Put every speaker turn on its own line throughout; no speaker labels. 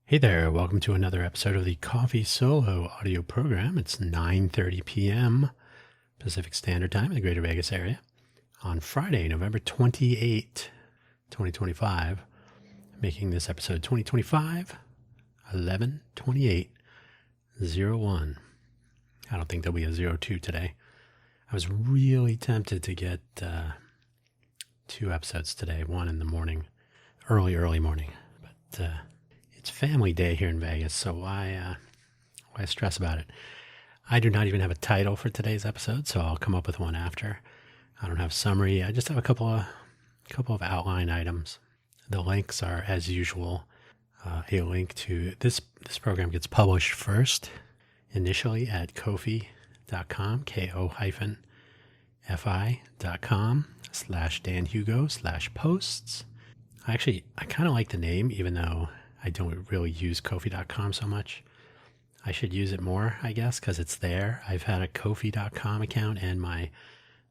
Hey there, welcome to another episode of the Coffee Solo audio program. It's 9:30 p.m. Pacific Standard Time in the Greater Vegas area on Friday, November 28, 2025. Making this episode 2025 11/28/01. I don't think there'll be a 02 today. I was really tempted to get two episodes today, one in the morning, early morning, but it's family day here in Vegas, so why stress about it? I do not even have a title for today's episode, so I'll come up with one after. I don't have summary. I just have a couple of outline items. The links are, as usual, a link to this program gets published first, initially at ko-fi.com, ko-fi.com/Dan Hugo/posts. I kind of like the name, even though I don't really use ko-fi.com so much. I should use it more, I guess, because it's there. I've had a ko-fi.com account and my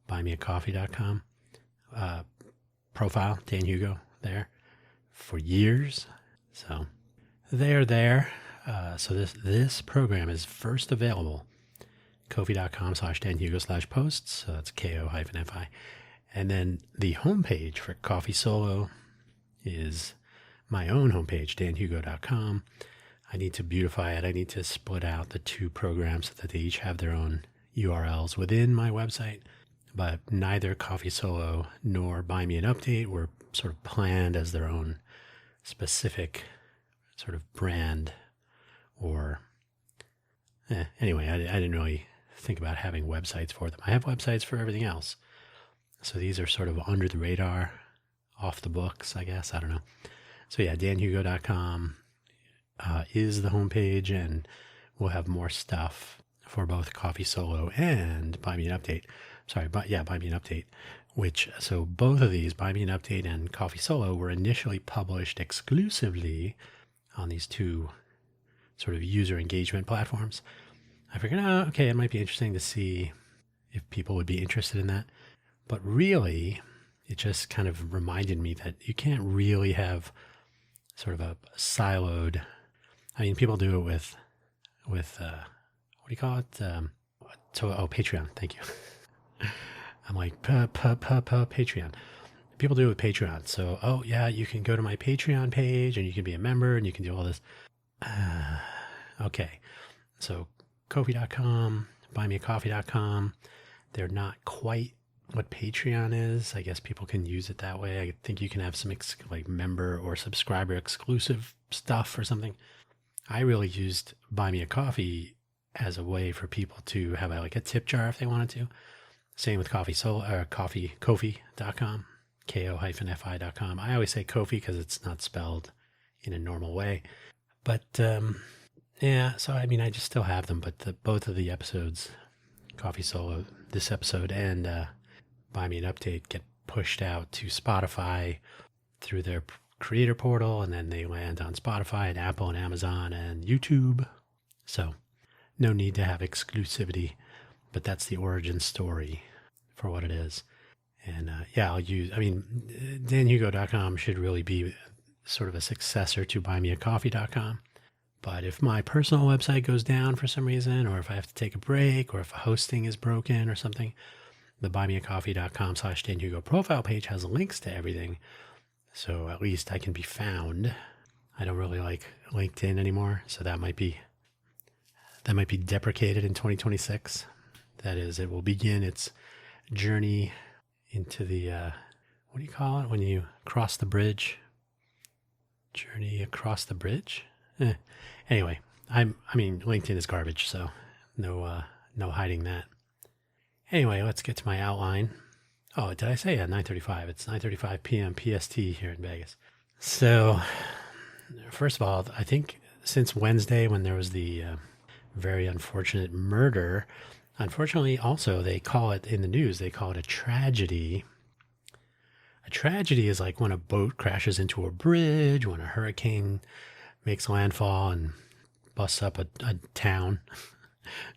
buymeacoffee.com profile, Dan Hugo, there for years. So they're there. So this program is first available, ko-fi.com/Dan Hugo/posts. So that's ko-fi. And then the homepage for Coffee Solo is my own homepage, danhugo.com. I need to beautify it. I need to split out the two programs so that they each have their own URLs within my website. But neither Coffee Solo nor Buy Me an Update were sort of planned as their own specific sort of brand or... Anyway, I didn't really think about having websites for them. I have websites for everything else. So these are sort of under the radar, off the books, I guess. I don't know. So yeah, danhugo.com is the homepage, and we'll have more stuff for both Coffee Solo and Buy Me an Update. Buy Me an Update, so both of these, Buy Me an Update and Coffee Solo, were initially published exclusively on these two sort of user engagement platforms. I figured, okay, it might be interesting to see if people would be interested in that. But really, it just kind of reminded me that you can't really have sort of a siloed. I mean, people do it with what do you call it? Patreon. Thank you. I'm like Patreon. People do it with Patreon. So, you can go to my Patreon page and you can be a member and you can do all this. Okay. So, ko-fi.com, buymeacoffee.com. They're not quite what Patreon is. I guess people can use it that way. I think you can have some member or subscriber exclusive stuff or something. I really used Buy Me a Coffee as a way for people to have a tip jar if they wanted to. Same with Ko-fi.com, ko-fi.com. I always say Ko-fi because it's not spelled in a normal way. But so I mean, I just still have them, but both of the episodes, Coffee Solo, this episode, and Buy Me an Update, get pushed out to Spotify through their creator portal, and then they land on Spotify and Apple and Amazon and YouTube. So no need to have exclusivity, but that's the origin story for what it is. And danhugo.com should really be sort of a successor to buymeacoffee.com. But if my personal website goes down for some reason, or if I have to take a break, or if hosting is broken or something, the buymeacoffee.com/Dan Hugo profile page has links to everything. So at least I can be found. I don't really like LinkedIn anymore. So that might be deprecated in 2026. That is, it will begin its journey into the, what do you call it when you cross the bridge? Journey across the bridge? Anyway, LinkedIn is garbage, so no hiding that. Anyway, let's get to my outline. Oh, did I say 9:35? It's 9:35 p.m. PST here in Vegas. So, first of all, I think since Wednesday when there was the very unfortunate murder, unfortunately also they call it in the news, they call it a tragedy. A tragedy is like when a boat crashes into a bridge, when a hurricane makes landfall and busts up a town,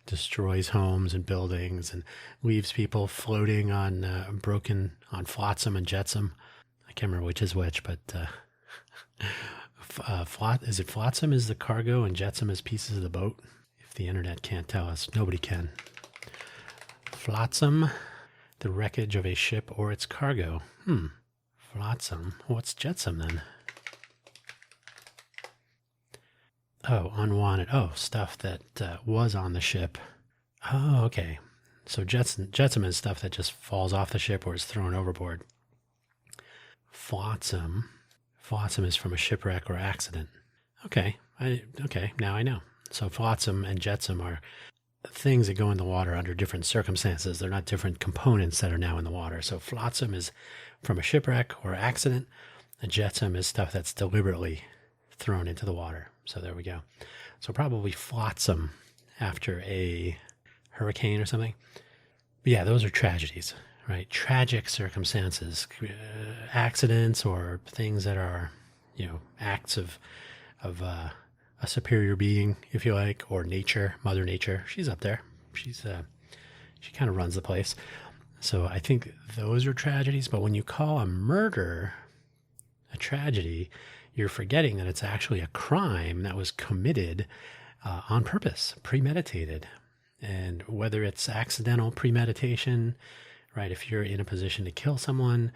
destroys homes and buildings, and leaves people floating on flotsam and jetsam. I can't remember which is which, but Is it flotsam is the cargo and jetsam is pieces of the boat? If the internet can't tell us, nobody can. Flotsam, the wreckage of a ship or its cargo. Flotsam. What's jetsam then? Oh, unwanted. Oh, stuff that was on the ship. Oh, okay. So jetsam is stuff that just falls off the ship or is thrown overboard. Flotsam is from a shipwreck or accident. Okay, now I know. So flotsam and jetsam are things that go in the water under different circumstances. They're not different components that are now in the water. So flotsam is from a shipwreck or accident. And jetsam is stuff that's deliberately thrown into the water. So there we go. So probably flotsam after a hurricane or something. But yeah, those are tragedies, right? Tragic circumstances, accidents or things that are, acts of a superior being, if you like, or nature, Mother Nature. She's up there. She kind of runs the place. So I think those are tragedies. But when you call a murder a tragedy, you're forgetting that it's actually a crime that was committed on purpose, premeditated. And whether it's accidental premeditation, right? If you're in a position to kill someone,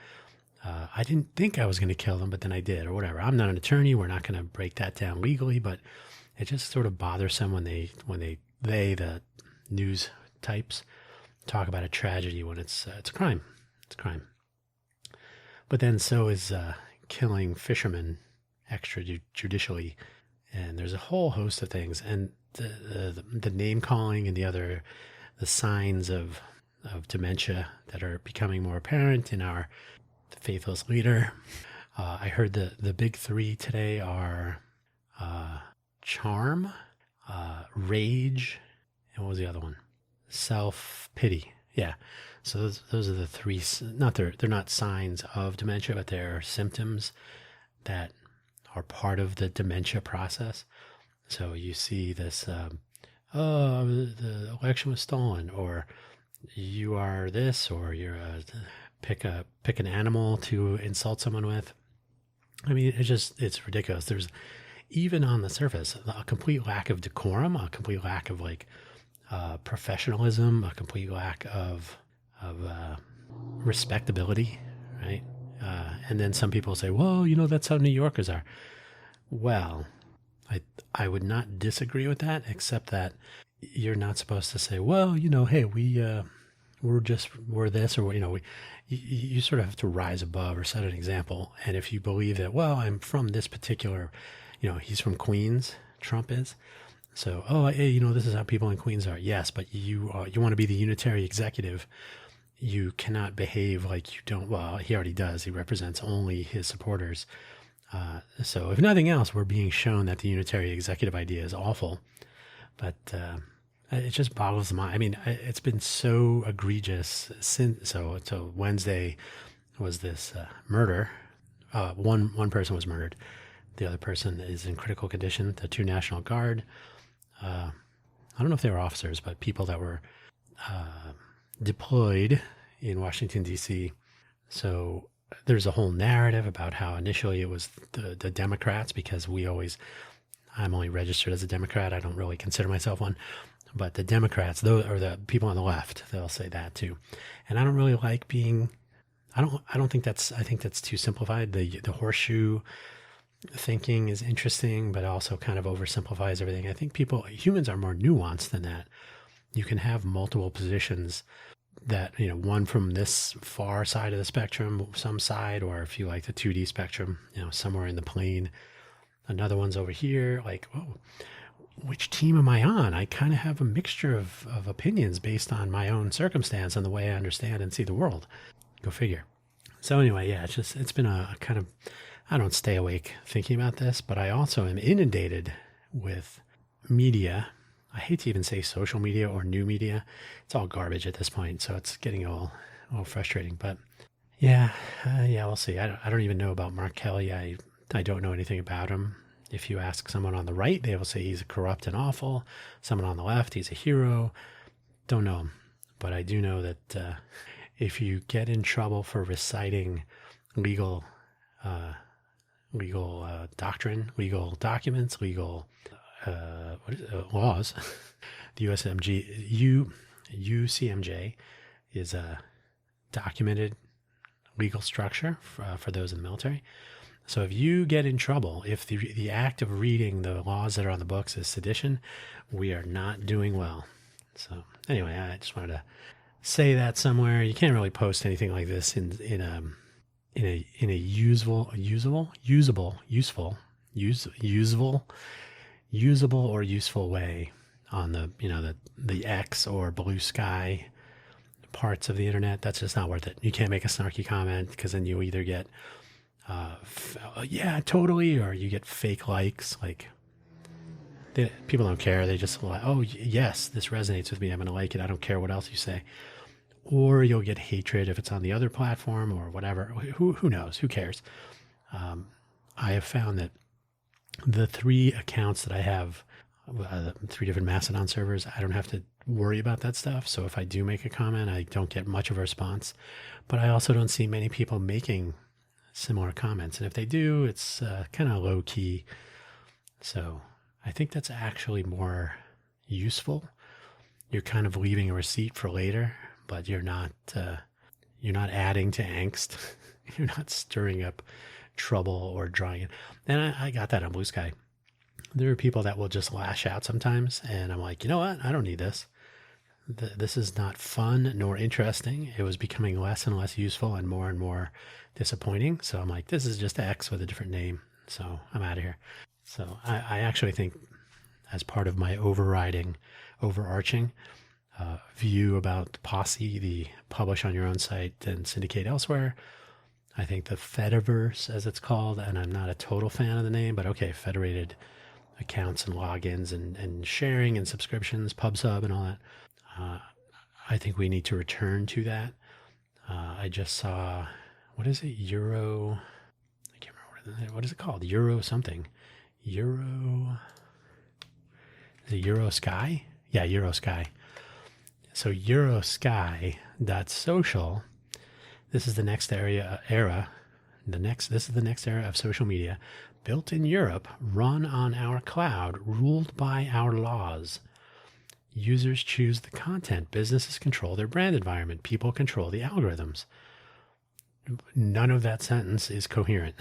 I didn't think I was going to kill them, but then I did, or whatever. I'm not an attorney. We're not going to break that down legally, but it just sort of bothers them when the news types, talk about a tragedy when it's a crime. It's a crime. But then so is killing fishermen extrajudicially, and there's a whole host of things. And the name calling and the signs of dementia that are becoming more apparent in our faithless leader. I heard the big three today are charm, rage, and what was the other one? Self-pity. Yeah. So those are the three. They're not signs of dementia, but they're symptoms that are part of the dementia process. So you see this, the election was stolen, or you are this, or you're pick an animal to insult someone with. I mean, it's ridiculous. There's, even on the surface, a complete lack of decorum, a complete lack of professionalism, a complete lack of respectability, right? And then some people say, well, that's how New Yorkers are. Well, I would not disagree with that, except that you're not supposed to say, well, hey, we're this, or, you sort of have to rise above or set an example. And if you believe that, well, I'm from this particular, he's from Queens, Trump is. So, hey, this is how people in Queens are. Yes, but you want to be the unitary executive. You cannot behave like you don't. Well, he already does. He represents only his supporters. So if nothing else, we're being shown that the unitary executive idea is awful. But it just boggles the mind. I mean, it's been so egregious since. So Wednesday was this murder. One person was murdered. The other person is in critical condition. The two National Guard. I don't know if they were officers, but people that were deployed in Washington, D.C. So there's a whole narrative about how initially it was the Democrats, because I'm only registered as a Democrat. I don't really consider myself one. But the Democrats, or the people on the left, they'll say that too. And I don't really like being, I think that's too simplified. The horseshoe thinking is interesting, but also kind of oversimplifies everything. I think humans are more nuanced than that. You can have multiple positions that, one from this far side of the spectrum, some side, or if you like the 2D spectrum, somewhere in the plane. Another one's over here, like, oh, which team am I on? I kind of have a mixture of opinions based on my own circumstance and the way I understand and see the world. Go figure. So anyway, yeah, it's been a kind of, I don't stay awake thinking about this, but I also am inundated with media. I hate to even say social media or new media. It's all garbage at this point, so it's getting a little frustrating. But yeah, we'll see. I don't even know about Mark Kelly. I don't know anything about him. If you ask someone on the right, they will say he's corrupt and awful. Someone on the left, he's a hero. Don't know him. But I do know that if you get in trouble for reciting legal doctrine, legal documents, legal laws. The UCMJ is a documented legal structure for those in the military. So if you get in trouble, if the act of reading the laws that are on the books is sedition, we are not doing well. So anyway, I just wanted to say that somewhere. You can't really post anything like this in a usable or useful way on the X or blue sky parts of the internet. That's just not worth it. You can't make a snarky comment because then you either get yeah, totally, or you get fake likes. Like people don't care. They just like, oh yes, this resonates with me. I'm going to like it. I don't care what else you say. Or you'll get hatred if it's on the other platform or whatever. Who knows? Who cares? I have found that the 3 accounts that I have, 3 different Mastodon servers, I don't have to worry about that stuff. So if I do make a comment, I don't get much of a response. But I also don't see many people making similar comments. And if they do, it's kind of low key. So I think that's actually more useful. You're kind of leaving a receipt for later, but you're not adding to angst. You're not stirring up trouble or drawing it. And I got that on Blue Sky. There are people that will just lash out sometimes. And I'm like, you know what? I don't need this. This is not fun nor interesting. It was becoming less and less useful and more disappointing. So I'm like, this is just X with a different name. So I'm out of here. So I actually think as part of my overarching view about Posse, the publish on your own site and syndicate elsewhere, I think the Fediverse, as it's called, and I'm not a total fan of the name, but okay, federated accounts and logins and sharing and subscriptions, PubSub and all that. I think we need to return to that. I just saw, what is it? I can't remember what is it called? Euro something. Is it Euro Sky? Yeah, Euro Sky. So Eurosky.social. This is the next era. This is the next era of social media, built in Europe, run on our cloud, ruled by our laws. Users choose the content. Businesses control their brand environment. People control the algorithms. None of that sentence is coherent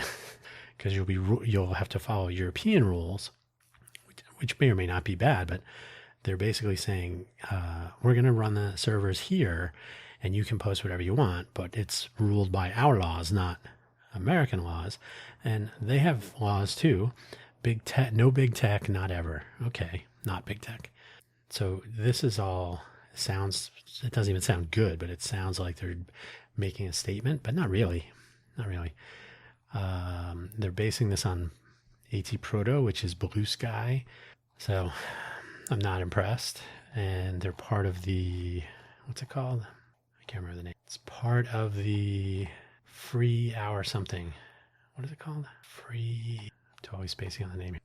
because you'll have to follow European rules, which may or may not be bad, but they're basically saying, we're going to run the servers here and you can post whatever you want, but it's ruled by our laws, not American laws. And they have laws too. Big tech, no big tech, not ever. Okay, not big tech. So this is all it doesn't even sound good, but it sounds like they're making a statement, but not really. They're basing this on AT Proto, which is Blue Sky. So I'm not impressed. And they're part of the, what's it called? I can't remember the name. It's part of the Free Hour something. What is it called? I'm totally spacing on the name here.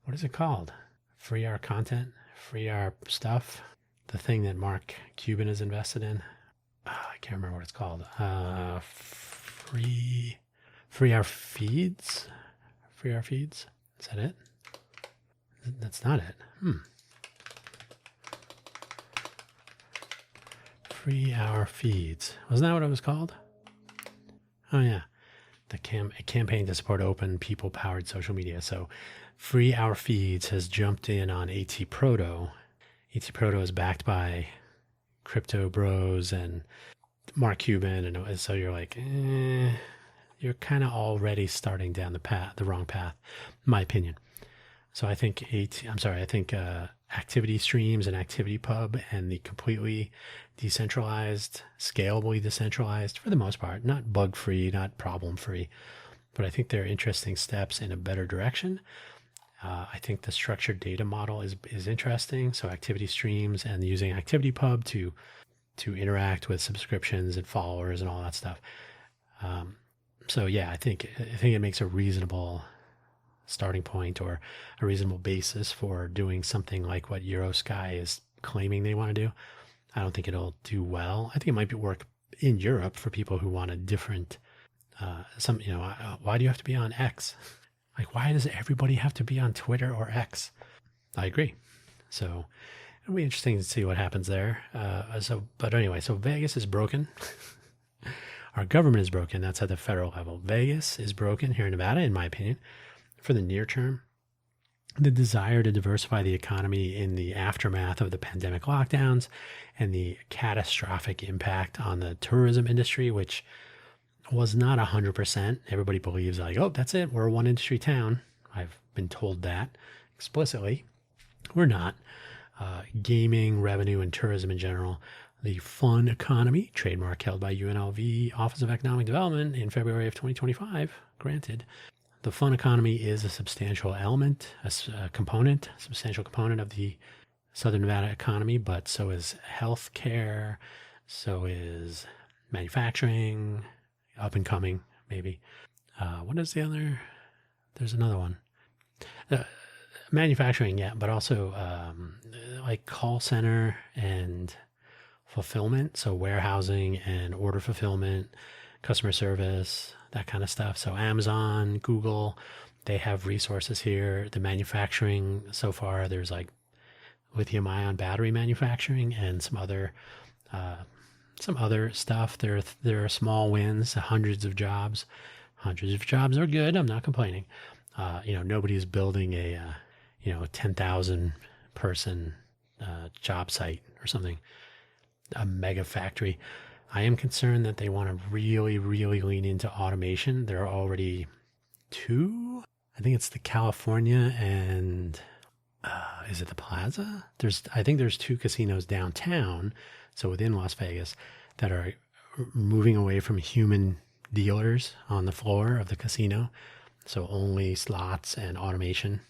What is it called? Free Hour content? Free Hour stuff? The thing that Mark Cuban is invested in? I can't remember what it's called. Free Hour Feeds? Free Hour Feeds? Is that it? That's not it. Free Hour Feeds. Wasn't that what it was called? Oh, yeah. A campaign to support open, people-powered social media. So Free Hour Feeds has jumped in on AT Proto. AT Proto is backed by Crypto Bros and Mark Cuban. And so you're like, you're kind of already starting down the wrong path, in my opinion. So I think Activity Streams and Activity Pub and the completely decentralized, scalably decentralized, for the most part, not bug-free, not problem-free, but I think they're interesting steps in a better direction. I think the structured data model is interesting. So Activity Streams and using Activity Pub to interact with subscriptions and followers and all that stuff. So yeah, I think it makes a reasonable starting point or a reasonable basis for doing something like what Eurosky is claiming they want to do. I don't think it'll do well. I think it might work in Europe for people who want a different Why do you have to be on X? Like, why does everybody have to be on Twitter or X? I agree. So it'll be interesting to see what happens there. But anyway, so Vegas is broken. Our government is broken. That's at the federal level. Vegas is broken here in Nevada, in my opinion, for the near term. The desire to diversify the economy in the aftermath of the pandemic lockdowns and the catastrophic impact on the tourism industry, which was not 100%. Everybody believes like, oh, that's it. We're a one industry town. I've been told that explicitly. We're not. Gaming, revenue, and tourism in general. The fun economy, trademark held by UNLV Office of Economic Development in February of 2025, granted. The fun economy is a substantial element, substantial component of the Southern Nevada economy, but so is healthcare, so is manufacturing, up and coming, maybe. What is the other? There's another one. Manufacturing, yeah, but also like call center and fulfillment, so warehousing and order fulfillment, customer service, that kind of stuff. So Amazon, Google, they have resources here. The manufacturing so far, there's like lithium ion battery manufacturing and some other stuff. There are small wins, hundreds of jobs. Hundreds of jobs are good. I'm not complaining. Nobody's building a 10,000 person job site or something, a mega factory. I am concerned that they want to really, really lean into automation. There are already two. I think it's the California and is it the Plaza? I think there's two casinos downtown, so within Las Vegas, that are moving away from human dealers on the floor of the casino. So only slots and automation.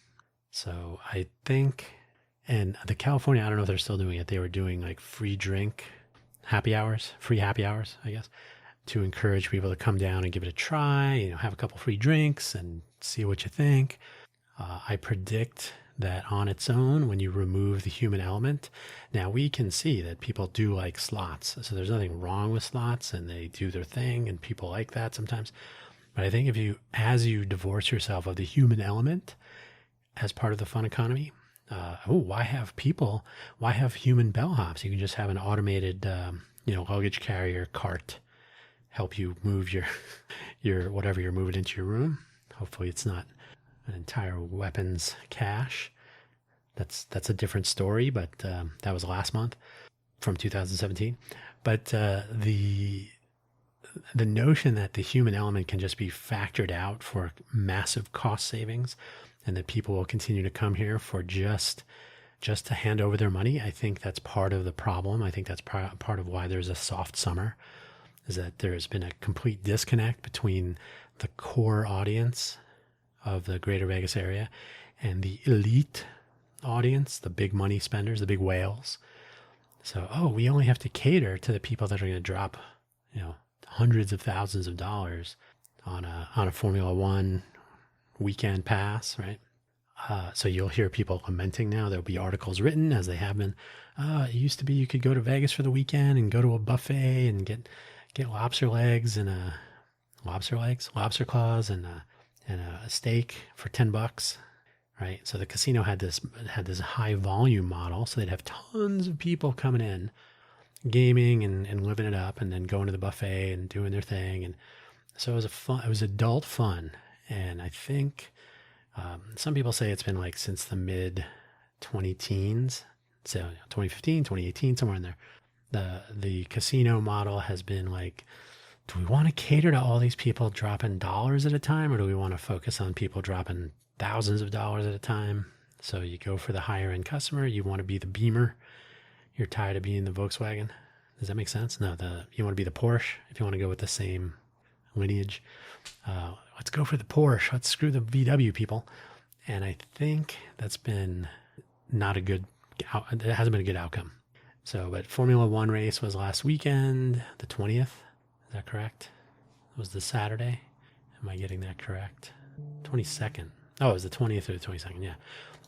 So I think, and the California, I don't know if they're still doing it. They were doing like free happy hours, I guess, to encourage people to come down and give it a try, have a couple free drinks and see what you think. I predict that on its own, when you remove the human element, now we can see that people do like slots. So there's nothing wrong with slots and they do their thing and people like that sometimes. But I think as you divorce yourself of the human element as part of the fun economy, why have human bellhops? You can just have an automated, luggage carrier cart help you move your whatever you're moving into your room. Hopefully it's not an entire weapons cache. That's a different story, but that was last month from 2017. But the notion that the human element can just be factored out for massive cost savings and that people will continue to come here for just to hand over their money, I think that's part of the problem. I think that's part of why there's a soft summer, is that there's been a complete disconnect between the core audience of the greater Vegas area and the elite audience, the big money spenders, the big whales. So, we only have to cater to the people that are going to drop, hundreds of thousands of dollars on a Formula One weekend pass, right? So you'll hear people lamenting now. There'll be articles written, as they have been. It used to be you could go to Vegas for the weekend and go to a buffet and get lobster claws and a steak for $10, right? So the casino had this high volume model, so they'd have tons of people coming in, gaming and living it up, and then going to the buffet and doing their thing. And so it was adult fun. And I think some people say it's been like since the mid 20-teens, so 2015, 2018, somewhere in there. The casino model has been like, do we want to cater to all these people dropping dollars at a time, or do we want to focus on people dropping thousands of dollars at a time? So you go for the higher end customer. You want to be the Beamer. You're tired of being the Volkswagen. Does that make sense? No, you want to be the Porsche if you want to go with the same lineage. Let's go for the Porsche. Let's screw the VW people. And I think that's been not a good, it hasn't been a good outcome. So, but Formula One race was last weekend, the 20th. Is that correct? It was the Saturday. Am I getting that correct? 22nd. Oh, it was the 20th or the 22nd. Yeah.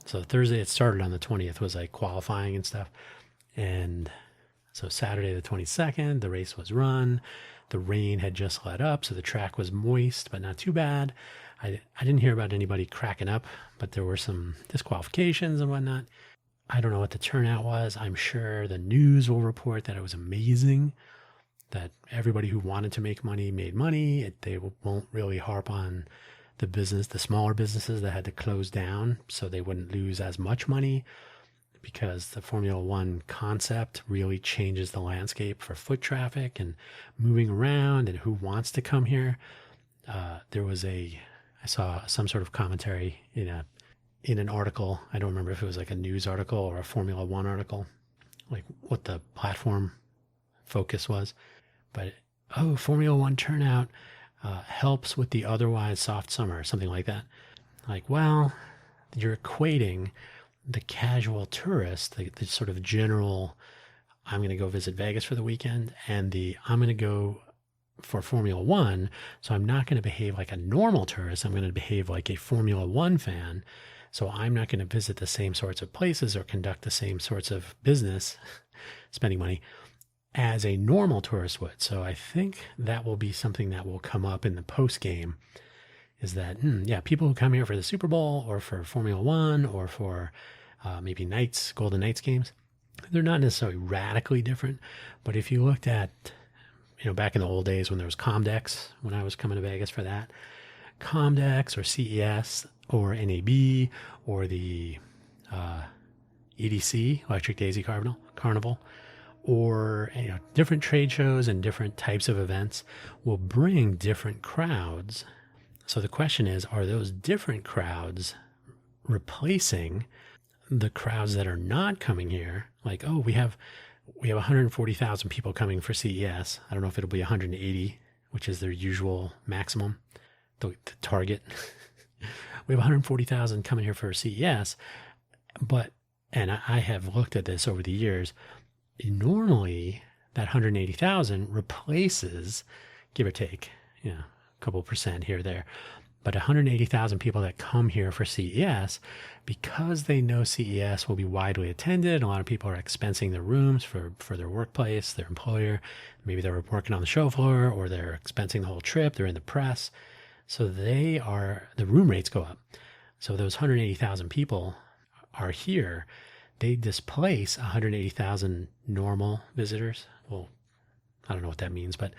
So Thursday, it started on the 20th, was like qualifying and stuff. And so Saturday, the 22nd, the race was run. The rain had just let up, so the track was moist, but not too bad. I didn't hear about anybody cracking up, but there were some disqualifications and whatnot. I don't know what the turnout was. I'm sure the news will report that it was amazing, that everybody who wanted to make money made money. They won't really harp on the smaller businesses that had to close down so they wouldn't lose as much money, because the Formula One concept really changes the landscape for foot traffic and moving around and who wants to come here. I saw some sort of commentary in an article. I don't remember if it was like a news article or a Formula One article, like what the platform focus was. But, Formula One turnout helps with the otherwise soft summer, something like that. Like, well, you're equating the casual tourist, the sort of general, I'm going to go visit Vegas for the weekend, and I'm going to go for Formula One, so I'm not going to behave like a normal tourist. I'm going to behave like a Formula One fan. So I'm not going to visit the same sorts of places or conduct the same sorts of business, spending money, as a normal tourist would. So I think that will be something that will come up in the post game, is that, people who come here for the Super Bowl or for Formula One or for maybe Golden Knights games, they're not necessarily radically different. But if you looked at, back in the old days when there was Comdex, when I was coming to Vegas for that, Comdex or CES or NAB or the EDC, Electric Daisy Carnival, or different trade shows and different types of events will bring different crowds. So the question is, are those different crowds replacing the crowds that are not coming here? Like, we have 140,000 people coming for CES. I don't know if it'll be 180, which is their usual maximum, the target. We have 140,000 coming here for CES, and I have looked at this over the years, normally that 180,000 replaces, give or take, a couple percent here or there, but 180,000 people that come here for CES, because they know CES will be widely attended. A lot of people are expensing their rooms for their workplace, their employer. Maybe they're working on the show floor, or they're expensing the whole trip. They're in the press. So the room rates go up. So those 180,000 people are here. They displace 180,000 normal visitors. Well, I don't know what that means, but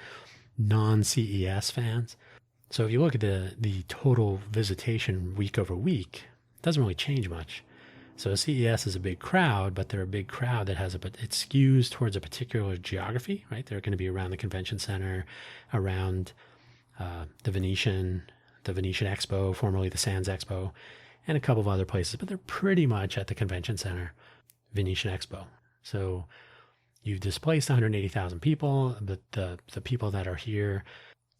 non-CES fans. So if you look at the total visitation week over week, it doesn't really change much. So CES is a big crowd, but they're a big crowd that it skews towards a particular geography, right? They're going to be around the convention center, around the Venetian Expo, formerly the Sands Expo, and a couple of other places, but they're pretty much at the convention center, Venetian Expo. So you've displaced 180,000 people, but the people that are here,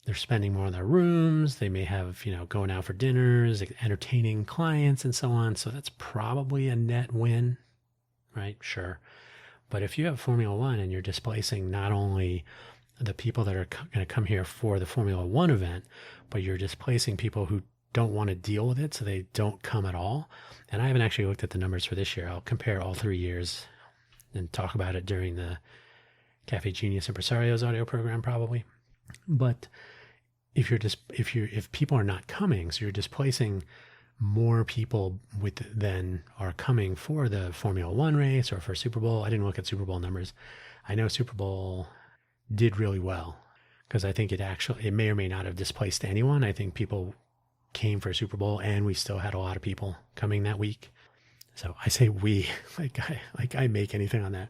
they're spending more on their rooms. They may have, going out for dinners, entertaining clients and so on. So that's probably a net win, right? Sure. But if you have Formula One and you're displacing not only the people that are going to come here for the Formula One event, but you're displacing people who don't want to deal with it, so they don't come at all. And I haven't actually looked at the numbers for this year. I'll compare all 3 years and talk about it during the Cafe Genius Impresario's audio program probably. But if people are not coming, so you're displacing more people than are coming for the Formula One race or for Super Bowl. I didn't look at Super Bowl numbers. I know Super Bowl did really well because I think it may or may not have displaced anyone. I think people came for Super Bowl, and we still had a lot of people coming that week. So I say we, like I make anything on that.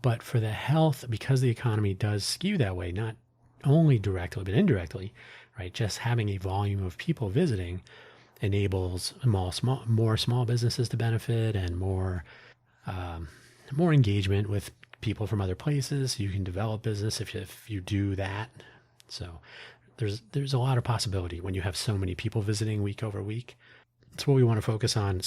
But for the health, because the economy does skew that way, not only directly, but indirectly, right? Just having a volume of people visiting enables more small businesses to benefit, and more engagement with people from other places. You can develop business if you do that. So there's a lot of possibility when you have so many people visiting week over week. That's what we want to focus on,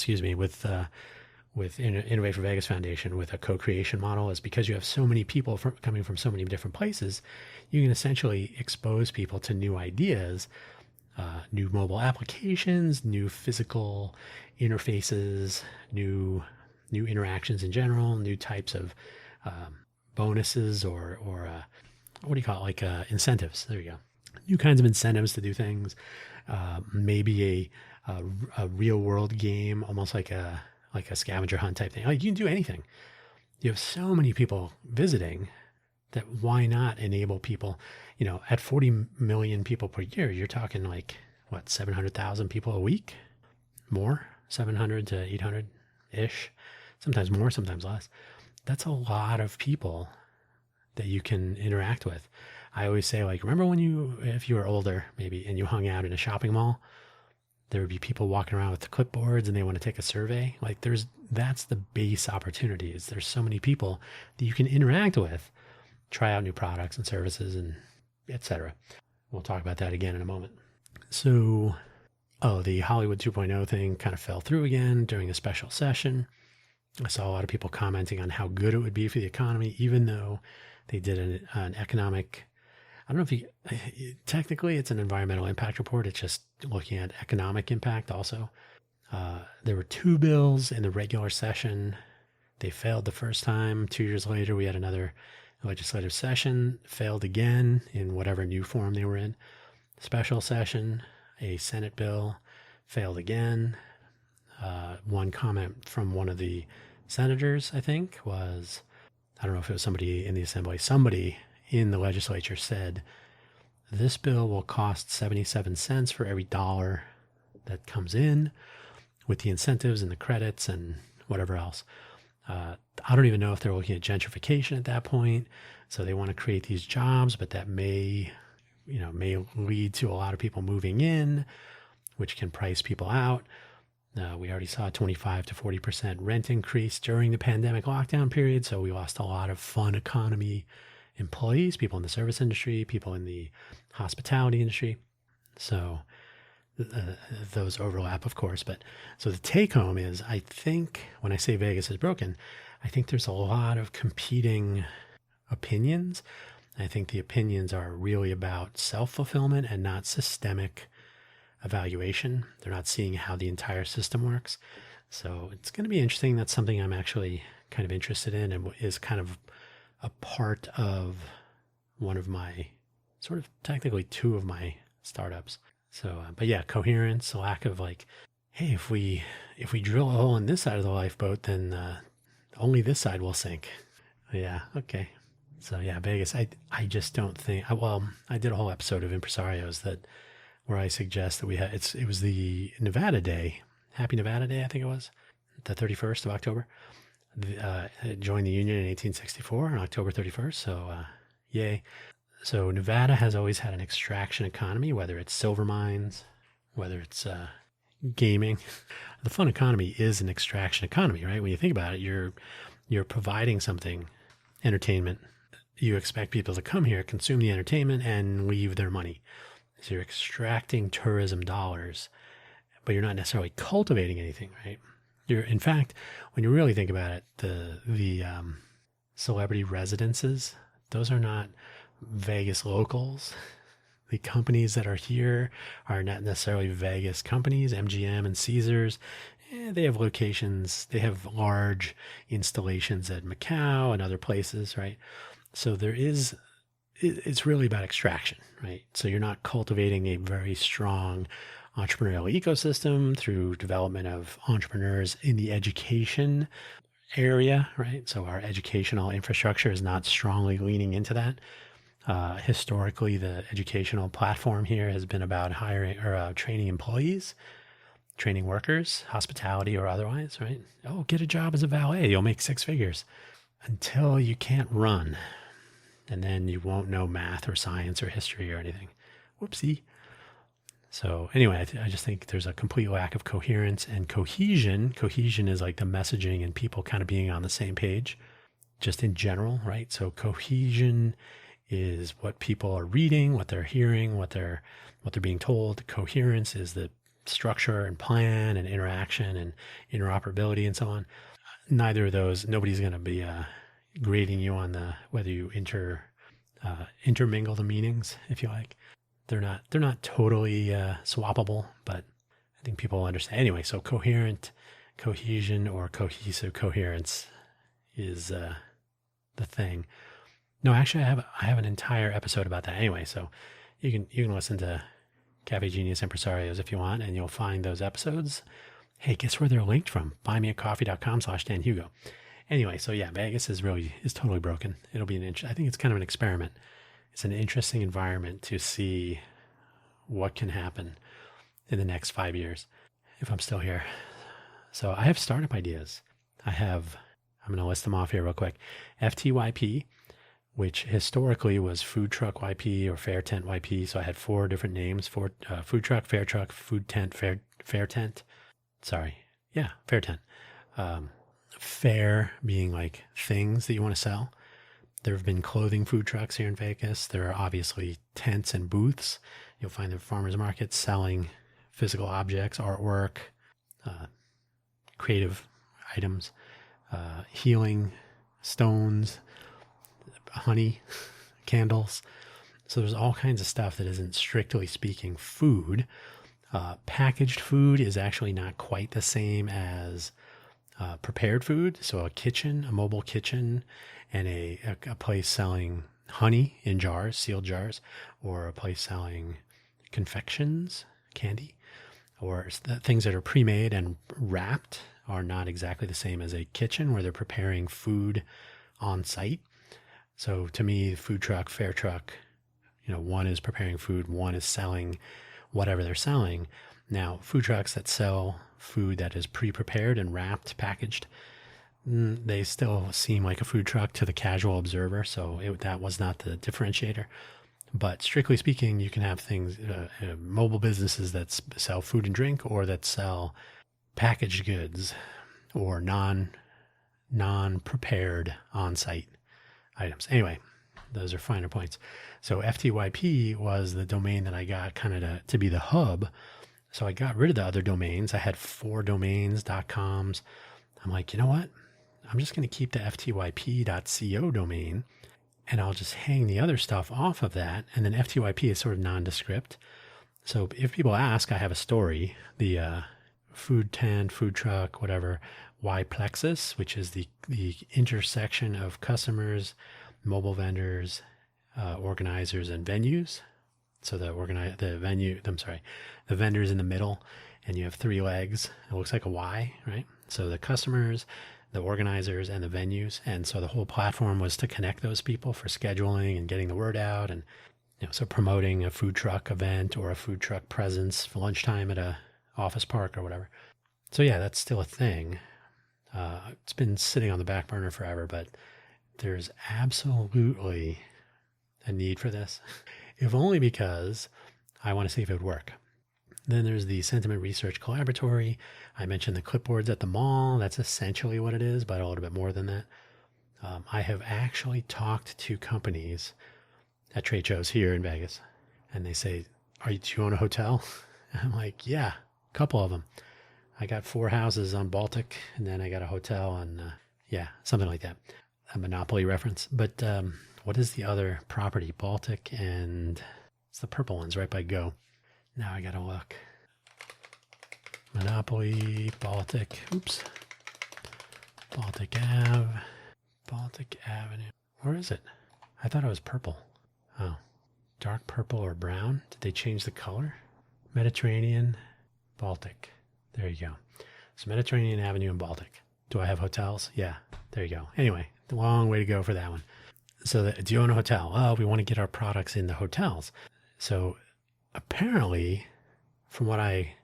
with Innovate for Vegas Foundation, with a co-creation model, is because you have so many people coming from so many different places, you can essentially expose people to new ideas, new mobile applications, new physical interfaces, new interactions in general, new types of bonuses or what do you call it? Like incentives. There you go. New kinds of incentives to do things. Maybe a real world game, almost like a scavenger hunt type thing. Like you can do anything. You have so many people visiting that why not enable people, at 40 million people per year, you're talking like, what, 700,000 people a week? More? 700 to 800-ish? Sometimes more, sometimes less. That's a lot of people that you can interact with. I always say, like, remember when if you were older, maybe, and you hung out in a shopping mall, there would be people walking around with clipboards and they want to take a survey. Like that's the base opportunity. Is there's so many people that you can interact with, try out new products and services, and etc. We'll talk about that again in a moment. So, the Hollywood 2.0 thing kind of fell through again during a special session. I saw a lot of people commenting on how good it would be for the economy, even though they did an economic, I don't know if technically it's an environmental impact report. It's just looking at economic impact also. There were 2 bills in the regular session. They failed the first time. 2 years later, we had another legislative session, failed again in whatever new form they were in. Special session, a Senate bill, failed again. One comment from one of the senators, I think, was, I don't know if it was somebody in the assembly, somebody in the legislature said, this bill will cost 77 cents for every dollar that comes in with the incentives and the credits and whatever else. I don't even know if they're looking at gentrification at that point. So they want to create these jobs, but that may lead to a lot of people moving in, which can price people out. We already saw a 25 to 40% rent increase during the pandemic lockdown period. So we lost a lot of fun economy employees, people in the service industry, people in the hospitality industry. So those overlap, of course. But so the take home is, I think when I say Vegas is broken, I think there's a lot of competing opinions. I think the opinions are really about self-fulfillment and not systemic evaluation. They're not seeing how the entire system works. So it's going to be interesting. That's something I'm actually kind of interested in and is kind of a part of one of my, sort of technically 2 of my startups. So, but yeah, coherence, lack of like, hey, if we drill a hole in this side of the lifeboat, then only this side will sink. Yeah, okay. So yeah, Vegas, I just don't think, I did a whole episode of Impresarios where I suggest that it was the Nevada Day, Happy Nevada Day, I think it was, the 31st of October. Joined the Union in 1864 on October 31st. So, yay. So Nevada has always had an extraction economy, whether it's silver mines, whether it's gaming. The fun economy is an extraction economy, right? When you think about it, you're providing something, entertainment. You expect people to come here, consume the entertainment, and leave their money. So you're extracting tourism dollars, but you're not necessarily cultivating anything, right? In fact, when you really think about it, the celebrity residences, those are not Vegas locals. The companies that are here are not necessarily Vegas companies. MGM and Caesars, they have locations. They have large installations at Macau and other places, right? So it's really about extraction, right? So you're not cultivating a very strong entrepreneurial ecosystem through development of entrepreneurs in the education area, right? So our educational infrastructure is not strongly leaning into that. Historically, the educational platform here has been about hiring or training employees, training workers, hospitality or otherwise, right? Oh, get a job as a valet. You'll make 6 figures until you can't run. And then you won't know math or science or history or anything. Whoopsie. So anyway, I just think there's a complete lack of coherence and cohesion. Cohesion is like the messaging and people kind of being on the same page, just in general, right? So cohesion is what people are reading, what they're hearing, what they're being told. Coherence is the structure and plan and interaction and interoperability and so on. Neither of those, nobody's going to be grading you on whether you intermingle the meanings, if you like. They're not totally swappable, but I think people understand. Anyway, so coherent cohesion or cohesive coherence is the thing. No, actually, I have an entire episode about that anyway. So you can listen to Cafe Genius Impresarios if you want, and you'll find those episodes. Hey, guess where they're linked from? buymeacoffee.com/Dan Hugo. Anyway, so yeah, Vegas is totally broken. It'll be I think it's kind of an experiment. It's an interesting environment to see what can happen in the next 5 years if I'm still here. So I have startup ideas. I'm going to list them off here real quick. FTYP, which historically was Food Truck YP or Fair Tent YP. So I had 4 different names for Food Truck, Food Tent, Fair Tent. Sorry. Yeah, Fair Tent. Fair being like things that you want to sell. There have been clothing food trucks here in Vegas. There are obviously tents and booths. You'll find them at farmers markets selling physical objects, artwork, creative items, healing stones, honey, candles. So there's all kinds of stuff that isn't strictly speaking food. Packaged food is actually not quite the same as prepared food. So a mobile kitchen, and a place selling honey in jars, sealed jars, or a place selling confections, candy, or things that are pre-made and wrapped are not exactly the same as a kitchen where they're preparing food on site. So to me, food truck, fair truck, one is preparing food, one is selling whatever they're selling. Now, food trucks that sell food that is pre-prepared and wrapped, packaged, they still seem like a food truck to the casual observer. So that was not the differentiator. But strictly speaking, you can have things, mobile businesses that sell food and drink, or that sell packaged goods or non-prepared on-site items. Anyway, those are finer points. So FTYP was the domain that I got kind of to be the hub. So I got rid of the other domains. I had 4 domains, .coms. I'm like, you know what? I'm just going to keep the ftyp.co domain, and I'll just hang the other stuff off of that. And then FTYP is sort of nondescript. So if people ask, I have a story. The food tent, food truck, whatever, Y-plexus, which is the intersection of customers, mobile vendors, organizers, and venues. So the vendors in the middle, and you have 3 legs. It looks like a Y, right? So the customers, the organizers, and the venues. And so the whole platform was to connect those people for scheduling and getting the word out. And, so promoting a food truck event or a food truck presence for lunchtime at a office park or whatever. So yeah, that's still a thing. It's been sitting on the back burner forever, but there's absolutely a need for this, if only because I want to see if it would work. Then there's the Sentiment Research Collaboratory. I mentioned the clipboards at the mall. That's essentially what it is, but a little bit more than that. I have actually talked to companies at trade shows here in Vegas, and they say, do you own a hotel? And I'm like, yeah, a couple of them. I got 4 houses on Baltic, and then I got a hotel on, something like that. A Monopoly reference. But what is the other property? Baltic, and it's the purple ones right by Go. Now I gotta look. Monopoly, Baltic, Baltic Avenue. Where is it? I thought it was purple. Oh, dark purple or brown? Did they change the color? Mediterranean, Baltic. There you go. So Mediterranean Avenue and Baltic. Do I have hotels? Yeah, there you go. Anyway, the long way to go for that one. So do you own a hotel? Oh, we want to get our products in the hotels. So apparently, from what I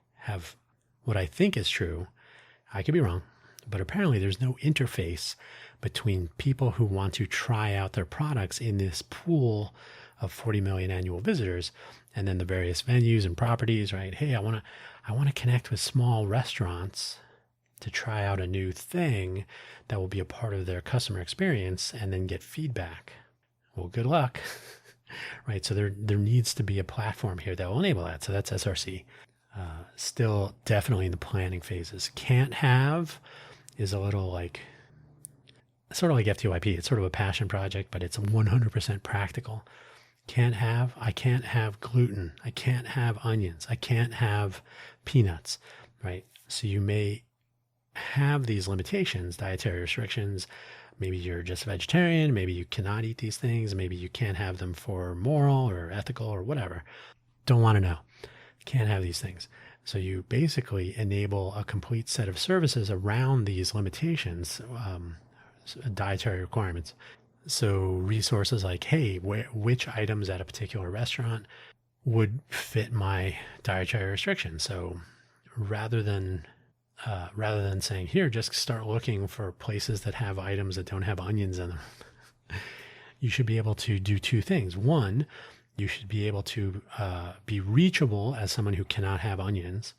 think is true, I could be wrong, but apparently there's no interface between people who want to try out their products in this pool of 40 million annual visitors, and then the various venues and properties, right? Hey, I want to connect with small restaurants to try out a new thing that will be a part of their customer experience and then get feedback. Well, good luck. Right. So there needs to be a platform here that will enable that. So that's SRC. Still definitely in the planning phases. Can't have is a little sort of like FTYP. It's sort of a passion project, but it's 100% practical. I can't have gluten. I can't have onions. I can't have peanuts, right? So you may have these limitations, dietary restrictions, Maybe you're just a vegetarian. Maybe you cannot eat these things. Maybe you can't have them for moral or ethical or whatever. Don't want to know. Can't have these things. So you basically enable a complete set of services around these limitations, dietary requirements. So resources like, hey, which items at a particular restaurant would fit my dietary restrictions? So rather than saying, here, just start looking for places that have items that don't have onions in them, you should be able to do two things. One, you should be able to be reachable as someone who cannot have onions.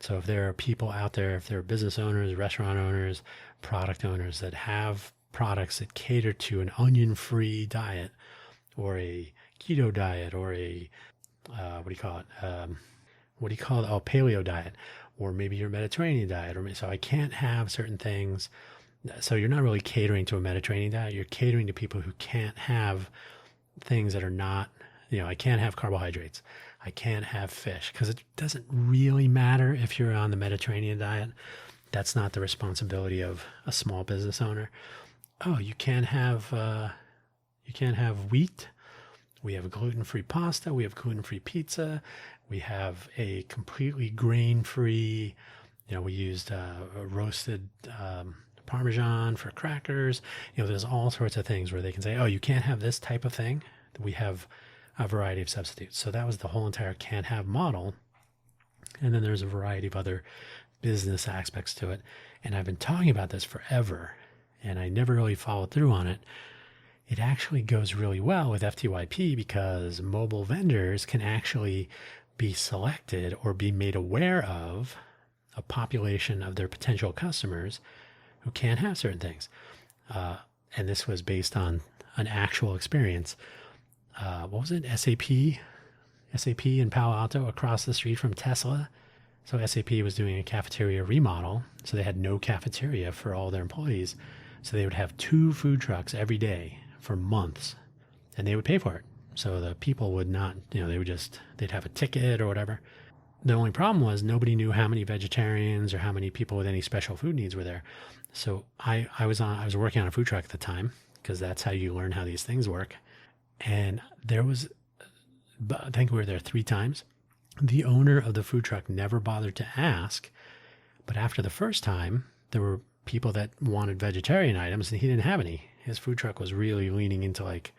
So if there are people out there, if there are business owners, restaurant owners, product owners that have products that cater to an onion-free diet or a keto diet or a, what do you call it? Oh, paleo diet, or maybe your Mediterranean diet. So I can't have certain things. So you're not really catering to a Mediterranean diet. You're catering to people who can't have things that are not, I can't have carbohydrates. I can't have fish, because it doesn't really matter if you're on the Mediterranean diet. That's not the responsibility of a small business owner. Oh, you can't have wheat. We have gluten-free pasta. We have gluten-free pizza. We have a completely grain-free. We used roasted Parmesan for crackers. There's all sorts of things where they can say, oh, you can't have this type of thing. We have a variety of substitutes. So that was the whole entire can't have model. And then there's a variety of other business aspects to it. And I've been talking about this forever, and I never really followed through on it. It actually goes really well with FTYP because mobile vendors can actually be selected or be made aware of a population of their potential customers who can't have certain things. And this was based on an actual experience. What was it? SAP in Palo Alto across the street from Tesla. So SAP was doing a cafeteria remodel. So they had no cafeteria for all their employees. So they would have 2 food trucks every day for months, and they would pay for it. So the people would not, they'd have a ticket or whatever. The only problem was nobody knew how many vegetarians or how many people with any special food needs were there. So I was working on a food truck at the time, because that's how you learn how these things work. And I think we were there 3 times. The owner of the food truck never bothered to ask, but after the first time, there were people that wanted vegetarian items, and he didn't have any. His food truck was really leaning into like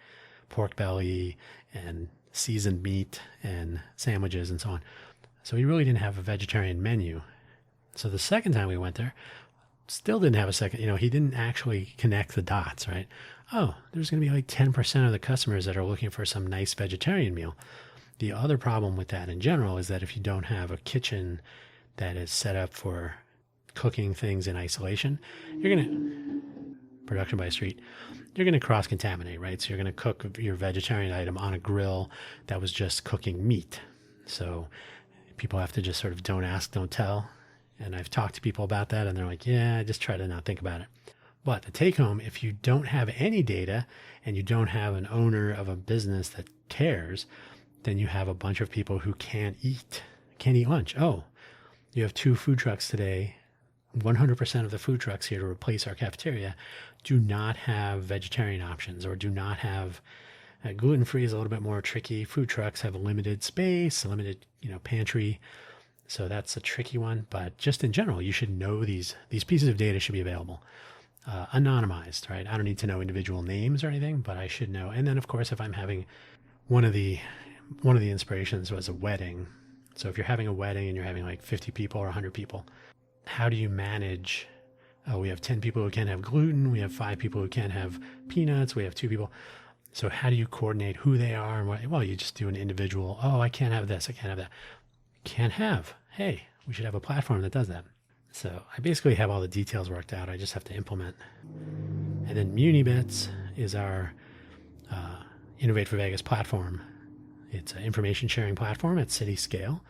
pork belly and seasoned meat and sandwiches and so on. So he really didn't have a vegetarian menu. So the second time we went there, still didn't have a second, he didn't actually connect the dots, right? Oh, there's going to be like 10% of the customers that are looking for some nice vegetarian meal. The other problem with that in general is that if you don't have a kitchen that is set up for cooking things in isolation, production by street, you're going to cross-contaminate, right? So you're going to cook your vegetarian item on a grill that was just cooking meat. So people have to just sort of don't ask, don't tell. And I've talked to people about that, and they're like, yeah, just try to not think about it. But the take home, if you don't have any data and you don't have an owner of a business that cares, then you have a bunch of people who can't eat lunch. Oh, you have 2 food trucks today. 100% of the food trucks here to replace our cafeteria do not have vegetarian options, or do not have gluten-free is a little bit more tricky. Food trucks have a limited space, a limited, pantry. So that's a tricky one. But just in general, you should know these pieces of data should be available. Anonymized, right? I don't need to know individual names or anything, but I should know. And then of course, if I'm having one of the inspirations was a wedding. So if you're having a wedding and you're having like 50 people or 100 people, how do you manage? Oh, we have 10 people who can't have gluten. We have 5 people who can't have peanuts. We have 2 people. So how do you coordinate who they are? And what? Well, you just do an individual. Oh, I can't have this. I can't have that. Can't have. Hey, we should have a platform that does that. So I basically have all the details worked out. I just have to implement. And then Munibits is our Innovate for Vegas platform. It's an information sharing platform at city scale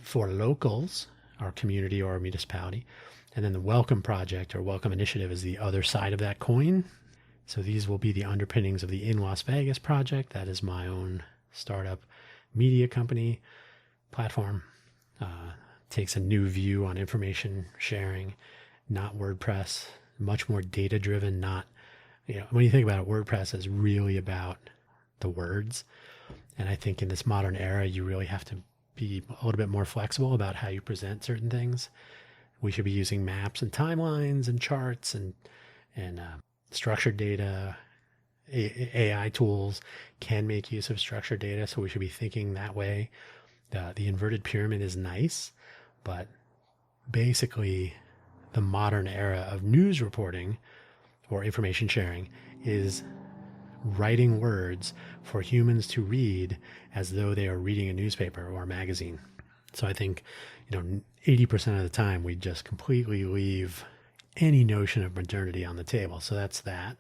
for locals, our community or our municipality. And then the Welcome Project or Welcome Initiative is the other side of that coin. So these will be the underpinnings of the In Las Vegas project. That is my own startup media company platform. Takes a new view on information sharing, not WordPress, much more data driven, not when you think about it, WordPress is really about the words. And I think in this modern era, you really have to be a little bit more flexible about how you present certain things. We should be using maps and timelines and charts and structured data. AI tools can make use of structured data, so we should be thinking that way. The inverted pyramid is nice, but basically the modern era of news reporting or information sharing is writing words for humans to read as though they are reading a newspaper or a magazine. So I think, 80% of the time we just completely leave any notion of modernity on the table. So that's that.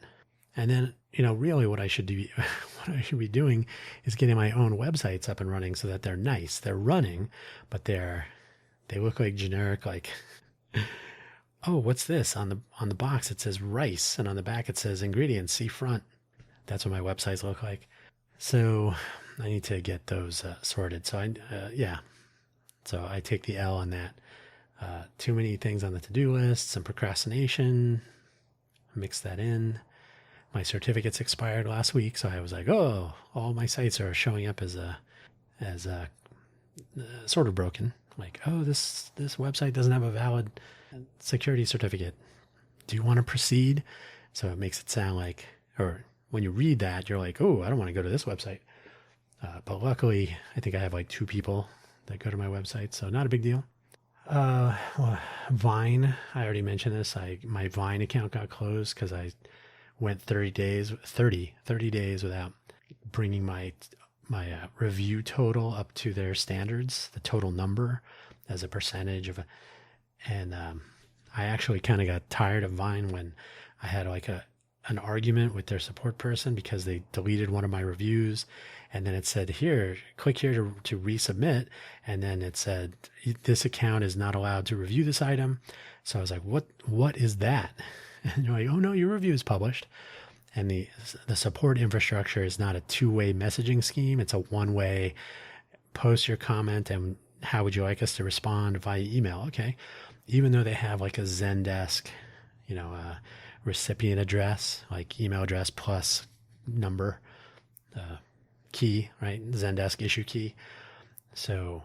And then, really what I should do, what I should be doing is getting my own websites up and running so that they're nice. They're running, but they look like generic, like, oh, what's this? On the box it says rice, and on the back it says ingredients, see front. That's what my websites look like. So I need to get those sorted. So So I take the L on that. Too many things on the to-do list, some procrastination, mix that in. My certificates expired last week, so I was like, oh, all my sites are showing up as sort of broken. Like, oh, this website doesn't have a valid security certificate. Do you want to proceed? So it makes it sound like, or when you read that, you're like, oh, I don't want to go to this website. But luckily, I think I have like 2 people that go to my website, so not a big deal. Vine, I already mentioned this. My Vine account got closed because I went 30 days without bringing my review total up to their standards, the total number as a percentage of, and I actually kind of got tired of Vine when I had like an argument with their support person because they deleted one of my reviews, and then it said, here, click here to resubmit, and then it said this account is not allowed to review this item. So I was like, what is that? And you're like, oh no, your review is published. And the support infrastructure is not a 2-way messaging scheme. It's a 1-way, post your comment and how would you like us to respond via email? Okay. Even though they have like a Zendesk, recipient address, like email address plus number, key, right? Zendesk issue key. So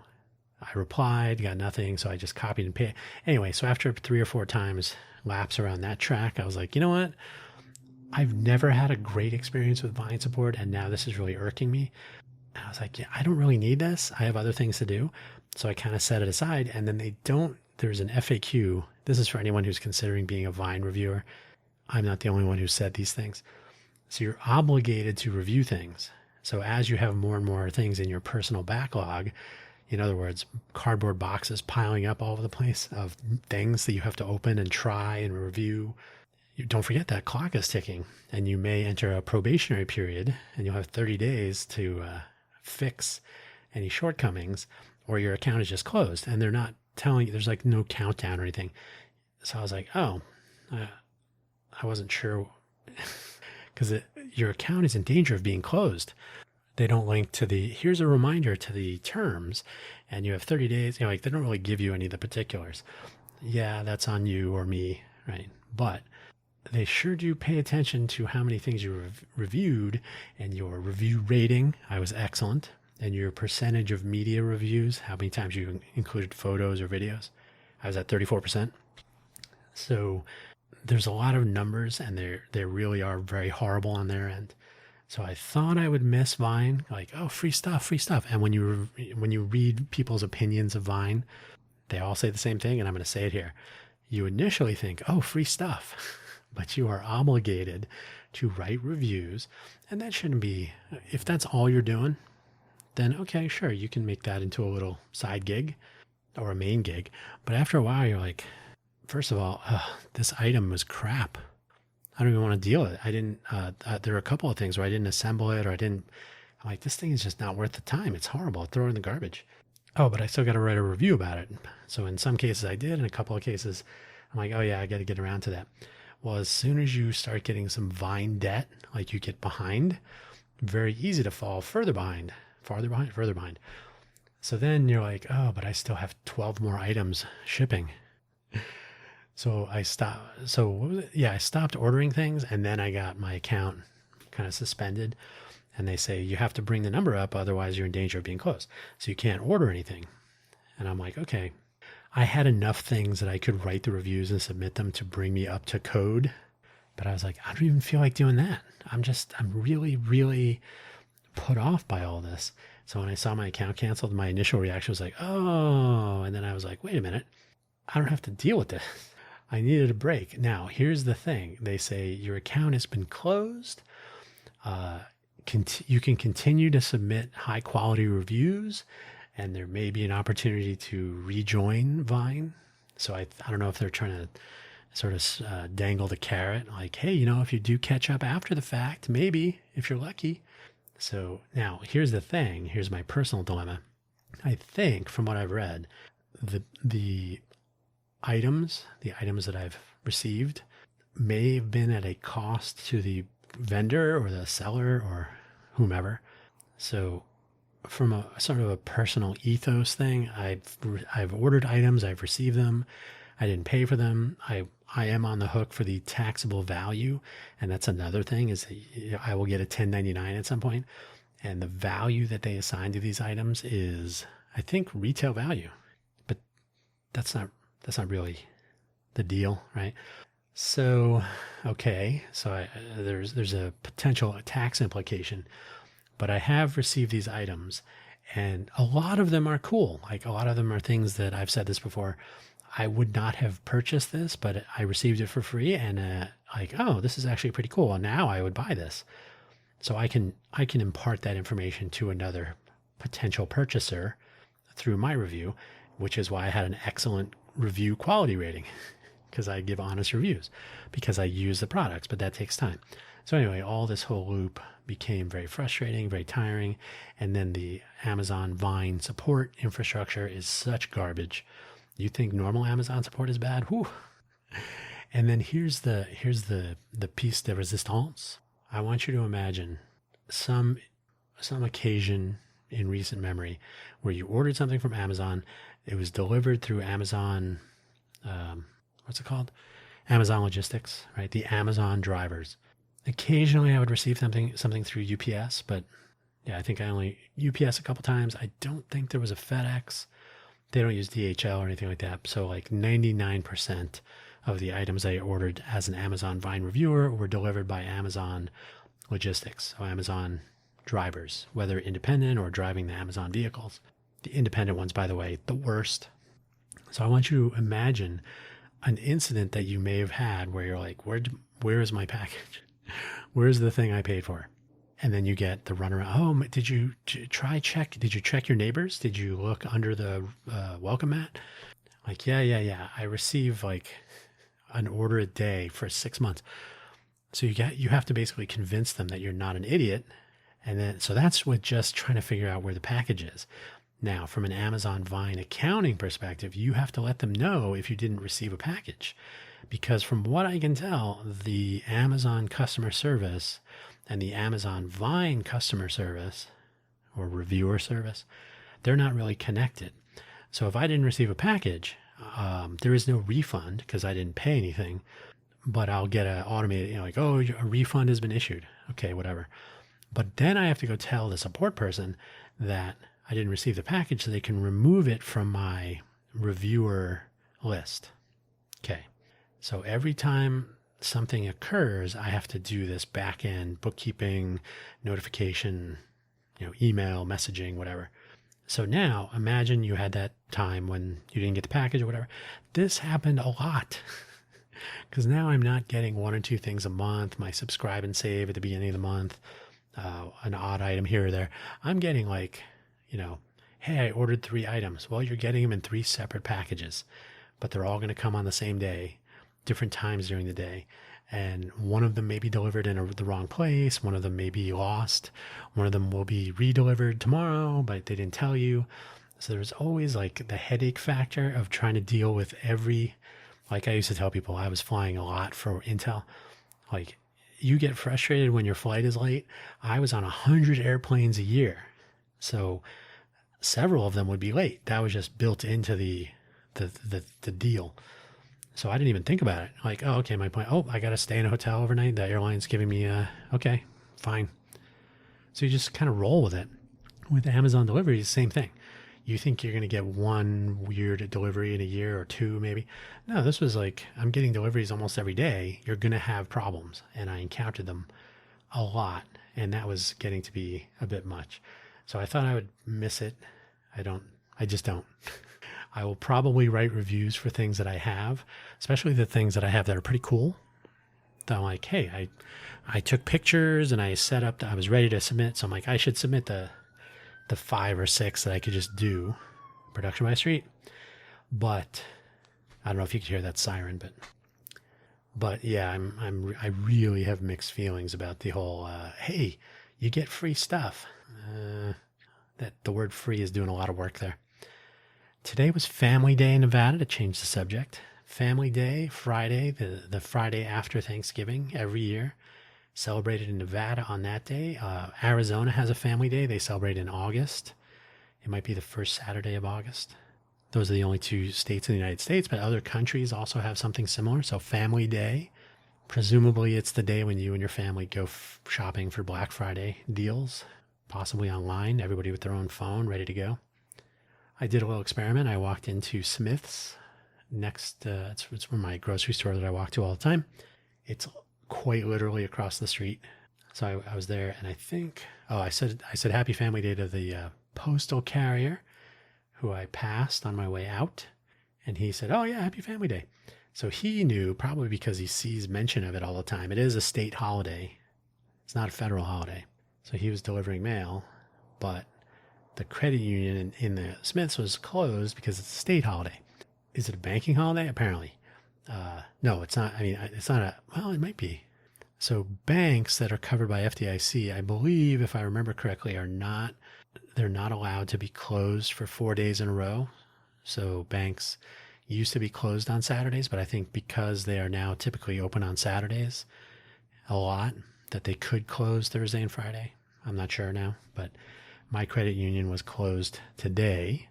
I replied, got nothing. So I just copied and pasted. Anyway, so after 3 or 4 times lapse around that track, I was like, you know what? I've never had a great experience with Vine support, and now this is really irking me. And I was like, yeah, I don't really need this. I have other things to do. So I kind of set it aside, and then there's an FAQ. This is for anyone who's considering being a Vine reviewer. I'm not the only one who said these things. So you're obligated to review things. So as you have more and more things in your personal backlog, in other words, cardboard boxes piling up all over the place of things that you have to open and try and review, you don't forget that clock is ticking, and you may enter a probationary period and you'll have 30 days to fix any shortcomings, or your account is just closed and they're not telling you, there's like no countdown or anything. So I was like, oh, I wasn't sure because your account is in danger of being closed. They don't link to here's a reminder to the terms, and you have 30 days. They don't really give you any of the particulars. Yeah, that's on you or me, right? But they sure do pay attention to how many things you reviewed, and your review rating. I was excellent. And your percentage of media reviews, how many times you included photos or videos. I was at 34%. So there's a lot of numbers, and they really are very horrible on their end. So I thought I would miss Vine, like, oh, free stuff. And when you read people's opinions of Vine, they all say the same thing, and I'm going to say it here. You initially think, oh, free stuff, but you are obligated to write reviews, and that shouldn't be, if that's all you're doing, then okay, sure, you can make that into a little side gig or a main gig. But after a while, you're like, first of all, this item was crap. I don't even want to deal with it. I didn't, there were a couple of things where I didn't assemble it, or I'm like, this thing is just not worth the time. It's horrible. Throw it in the garbage. Oh, but I still got to write a review about it. So in some cases I did. In a couple of cases, I'm like, oh yeah, I got to get around to that. Well, as soon as you start getting some Vine debt, like you get behind, very easy to fall further behind. So then you're like, oh, but I still have 12 more items shipping. So I stopped. So what was it? Yeah, I stopped ordering things, and then I got my account kind of suspended. And they say you have to bring the number up, otherwise you're in danger of being closed. So you can't order anything. And I'm like, okay. I had enough things that I could write the reviews and submit them to bring me up to code. But I was like, I don't even feel like doing that. I'm really, really put off by all this. So when I saw my account canceled, my initial reaction was like, oh. And then I was like, wait a minute. I don't have to deal with this. I needed a break. Now, here's the thing. They say your account has been closed. You can continue to submit high quality reviews, and there may be an opportunity to rejoin Vine. So I don't know if they're trying to sort of dangle the carrot, like, hey, if you do catch up after the fact, maybe if you're lucky. So now here's the thing. Here's my personal dilemma. I think from what I've read, the items that I've received may have been at a cost to the vendor or the seller or whomever. So from a sort of a personal ethos thing, I've ordered items, I've received them, I didn't pay for them. I am on the hook for the taxable value, and that's another thing is I will get a 1099 at some point, and the value that they assign to these items is, I think, retail value, but that's not really the deal, right? So, okay, so there's a potential tax implication, but I have received these items, and a lot of them are cool. Like a lot of them are things that I've said this before. I would not have purchased this, but I received it for free, and like, oh, this is actually pretty cool. And now I would buy this, so I can impart that information to another potential purchaser through my review, which is why I had an excellent review quality rating. Because I give honest reviews, because I use the products, but that takes time. So anyway, all this whole loop became very frustrating, very tiring. And then the Amazon Vine support infrastructure is such garbage. You think normal Amazon support is bad? Whew. And then here's the piece de resistance. I want you to imagine some occasion in recent memory where you ordered something from Amazon. It was delivered through Amazon, what's it called? Amazon Logistics, right? The Amazon drivers. Occasionally I would receive something through UPS, but yeah, I think I only UPS a couple times. I don't think there was a FedEx. They don't use DHL or anything like that. So like 99% of the items I ordered as an Amazon Vine reviewer were delivered by Amazon Logistics, so Amazon drivers, whether independent or driving the Amazon vehicles. The independent ones, by the way, the worst. So I want you to imagine an incident that you may have had where you're like, where is my package? Where's the thing I paid for? And then you get the runaround. Oh, did you check your neighbors? Did you look under the welcome mat? Like, yeah. I receive like an order a day for 6 months. So you have to basically convince them that you're not an idiot. And then, so that's with just trying to figure out where the package is. Now, from an Amazon Vine accounting perspective, you have to let them know if you didn't receive a package. Because from what I can tell, the Amazon customer service and the Amazon Vine customer service or reviewer service, they're not really connected. So if I didn't receive a package, there is no refund because I didn't pay anything, but I'll get an automated, like, oh, a refund has been issued. Okay, whatever. But then I have to go tell the support person that I didn't receive the package so they can remove it from my reviewer list. Okay. So every time something occurs, I have to do this back end bookkeeping, notification, email, messaging, whatever. So now imagine you had that time when you didn't get the package or whatever. This happened a lot because now I'm not getting 1 or 2 things a month, my subscribe and save at the beginning of the month, an odd item here or there. I'm getting like, hey, I ordered 3 items. Well, you're getting them in 3 separate packages, but they're all going to come on the same day, different times during the day. And one of them may be delivered in the wrong place. One of them may be lost. One of them will be re-delivered tomorrow, but they didn't tell you. So there's always like the headache factor of trying to deal with like I used to tell people, I was flying a lot for Intel. Like, you get frustrated when your flight is late. I was on 100 airplanes a year. So several of them would be late. That was just built into the deal. So I didn't even think about it. Like, oh, okay, my point. Oh, I got to stay in a hotel overnight. The airline's giving me okay, fine. So you just kind of roll with it. With Amazon deliveries, same thing. You think you're going to get one weird delivery in a year or two, maybe. No, this was like, I'm getting deliveries almost every day. You're going to have problems. And I encountered them a lot. And that was getting to be a bit much. So I thought I would miss it. I just don't. I will probably write reviews for things that I have, especially the things that I have that are pretty cool. That I'm like, hey, I took pictures and I set up, I was ready to submit. So I'm like, I should submit the 5 or 6 that I could just do production by street. But I don't know if you could hear that siren, but yeah, I really have mixed feelings about the whole, hey, you get free stuff. That the word free is doing a lot of work there. Today was Family Day in Nevada, to change the subject. Family Day, Friday, the Friday after Thanksgiving every year. Celebrated in Nevada on that day. Arizona has a Family Day. They celebrate in August. It might be the first Saturday of August. Those are the only 2 states in the United States, but other countries also have something similar. So Family Day, presumably it's the day when you and your family go shopping for Black Friday deals, possibly online, everybody with their own phone ready to go. I did a little experiment. I walked into Smith's next, it's my grocery store that I walk to all the time. It's quite literally across the street. So I was there, and I think, I said Happy Family Day to the postal carrier who I passed on my way out. And he said, oh yeah, Happy Family Day. So he knew, probably because he sees mention of it all the time. It is a state holiday. It's not a federal holiday. So he was delivering mail, but the credit union in the Smiths was closed because it's a state holiday. Is it a banking holiday? Apparently. No, it's not. I mean, it's not well, it might be. So banks that are covered by FDIC, I believe, if I remember correctly, they're not allowed to be closed for 4 days in a row. So banks used to be closed on Saturdays, but I think because they are now typically open on Saturdays a lot, that they could close Thursday and Friday. I'm not sure now, but my credit union was closed today.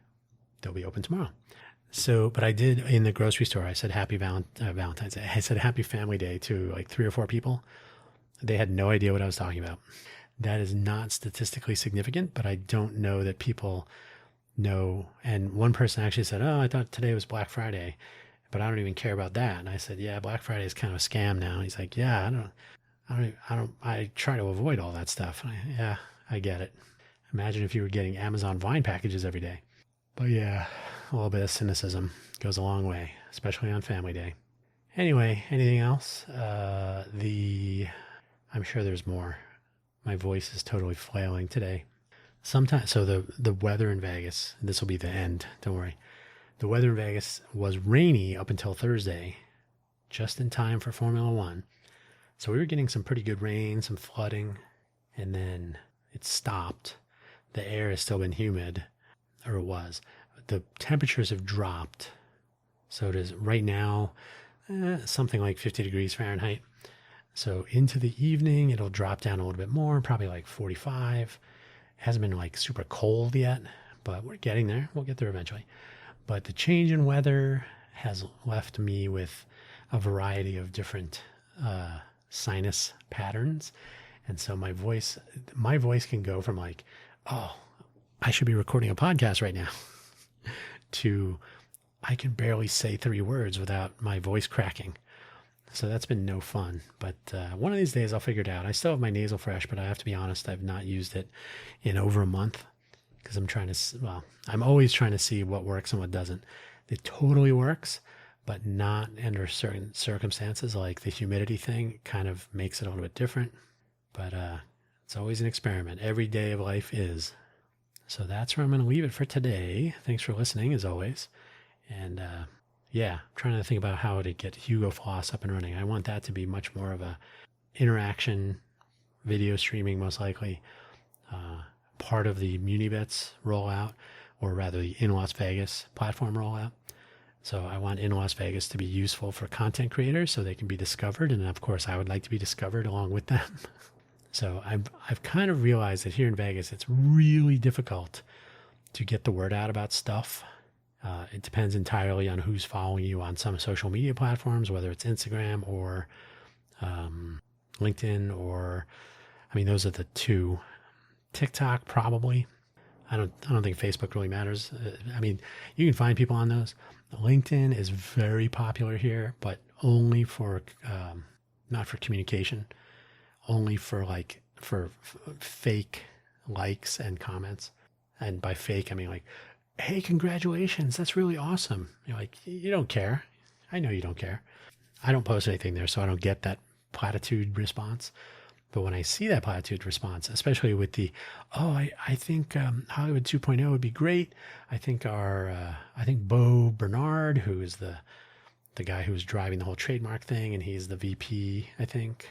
They'll be open tomorrow. So, but I did in the grocery store, I said Happy Valentine's Day. I said Happy Family Day to like 3 or 4 people. They had no idea what I was talking about. That is not statistically significant, but I don't know that people know. And one person actually said, oh, I thought today was Black Friday, but I don't even care about that. And I said, yeah, Black Friday is kind of a scam now. He's like, yeah, I try to avoid all that stuff. Yeah, I get it. Imagine if you were getting Amazon Vine packages every day. But yeah, a little bit of cynicism goes a long way, especially on Family Day. Anyway, anything else? I'm sure there's more. My voice is totally flailing today. Sometimes, so the weather in Vegas, this will be the end, don't worry. The weather in Vegas was rainy up until Thursday, just in time for Formula One. So we were getting some pretty good rain, some flooding, and then it stopped. The air has still been humid, or it was. The temperatures have dropped. So it is right now something like 50 degrees Fahrenheit. So into the evening, it'll drop down a little bit more, probably like 45. It hasn't been like super cold yet, but we're getting there. We'll get there eventually. But the change in weather has left me with a variety of different sinus patterns. And so my voice can go from like, oh, I should be recording a podcast right now, to I can barely say 3 words without my voice cracking. So that's been no fun. But one of these days I'll figure it out. I still have my nasal fresh, but I have to be honest, I've not used it in over a month because I'm always trying to see what works and what doesn't. It totally works, but not under certain circumstances, like the humidity thing kind of makes it a little bit different. But it's always an experiment. Every day of life is. So that's where I'm going to leave it for today. Thanks for listening, as always. And yeah, I'm trying to think about how to get Hugo Floss up and running. I want that to be much more of a interaction, video streaming, most likely, part of the Munibits rollout, or rather the In Las Vegas platform rollout. So I want In Las Vegas to be useful for content creators so they can be discovered. And of course, I would like to be discovered along with them. So I've kind of realized that here in Vegas, it's really difficult to get the word out about stuff. It depends entirely on who's following you on some social media platforms, whether it's Instagram or LinkedIn, or, I mean, those are the two. TikTok, probably. I don't think Facebook really matters. I mean, you can find people on those. LinkedIn is very popular here, but only for, not for communication, only for fake likes and comments. And by fake, I mean like, hey, congratulations, that's really awesome. You're like, you don't care. I know you don't care. I don't post anything there, so I don't get that platitude response. But when I see that platitude response, especially with the, I think Hollywood 2.0 would be great. I think I think Bo Bernard, who is the guy who was driving the whole trademark thing, and he's the VP, I think,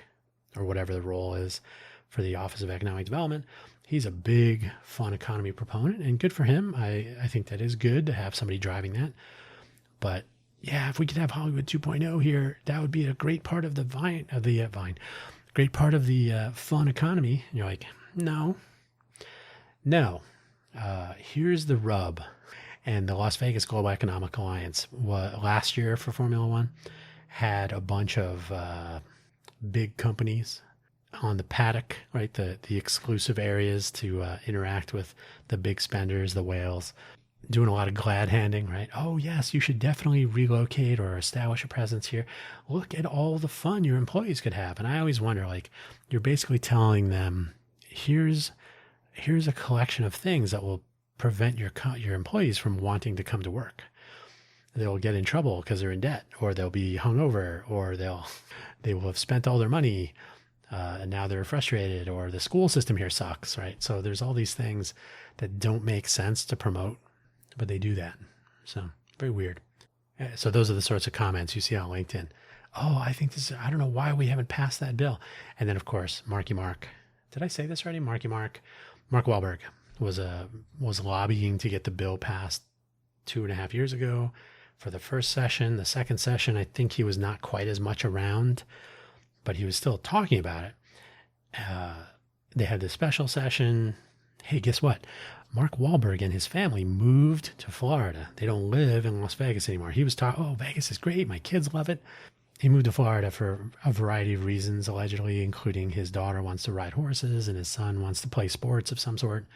or whatever the role is for the Office of Economic Development. He's a big fun economy proponent, and good for him. I think that is good to have somebody driving that. But yeah, if we could have Hollywood 2.0 here, that would be a great part of the great part of the fun economy. And you're like, no. Here's the rub. And the Las Vegas Global Economic Alliance, last year for Formula One, had a bunch of big companies on the paddock, right? The exclusive areas to interact with the big spenders, the whales, doing a lot of glad handing, right? Oh, yes, you should definitely relocate or establish a presence here. Look at all the fun your employees could have. And I always wonder, like, you're basically telling them, here's a collection of things that will prevent your employees from wanting to come to work. They'll get in trouble because they're in debt, or they'll be hungover, or they will have spent all their money, and now they're frustrated, or the school system here sucks, right? So there's all these things that don't make sense to promote, but they do that. So very weird. So those are the sorts of comments you see on LinkedIn. Oh, I don't know why we haven't passed that bill. And then, of course, Marky Mark. Did I say this already? Mark Wahlberg was lobbying to get the bill passed 2.5 years ago for the first session. The second session, I think he was not quite as much around, but he was still talking about it. They had this special session. Hey, guess what? Mark Wahlberg and his family moved to Florida. They don't live in Las Vegas anymore. He was talking, oh, Vegas is great. My kids love it. He moved to Florida for a variety of reasons, allegedly, including his daughter wants to ride horses and his son wants to play sports of some sort.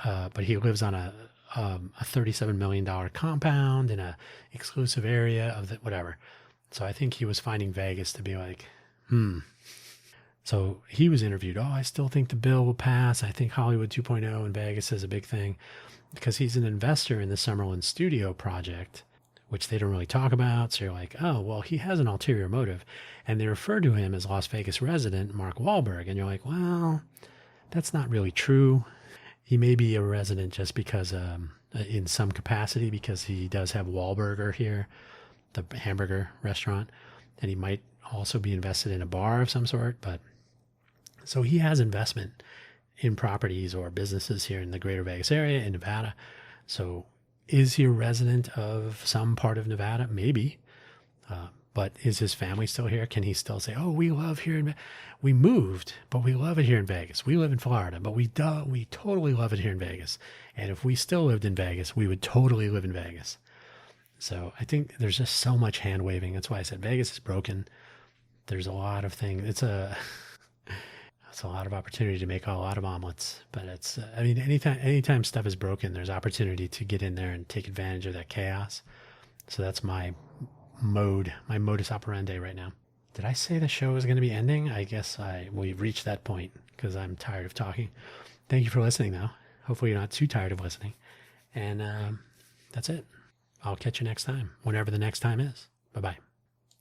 But he lives on a $37 million compound in a exclusive area of whatever. So I think he was finding Vegas to be like, So he was interviewed. Oh, I still think the bill will pass. I think Hollywood 2.0 in Vegas is a big thing, because he's an investor in the Summerlin Studio project, which they don't really talk about. So you're like, oh, well, he has an ulterior motive. And they refer to him as Las Vegas resident Mark Wahlberg. And you're like, well, that's not really true. He may be a resident just because, in some capacity, because he does have Wahlburger here, the hamburger restaurant. And he might also be invested in a bar of some sort. But so he has investment in properties or businesses here in the greater Vegas area in Nevada. So is he a resident of some part of Nevada? Maybe. But is his family still here? Can he still say, oh, we love here we moved, but we love it here in Vegas. We live in Florida, but we totally love it here in Vegas. And if we still lived in Vegas, we would totally live in Vegas. So I think there's just so much hand waving. That's why I said Vegas is broken. There's a lot of things. It's a lot of opportunity to make a lot of omelets, but anytime stuff is broken, there's opportunity to get in there and take advantage of that chaos. So that's my modus operandi right now. Did I say the show is going to be ending? I guess we've reached that point because I'm tired of talking. Thank you for listening, though. Hopefully you're not too tired of listening. And that's it. I'll catch you next time, whenever the next time is. Bye-bye.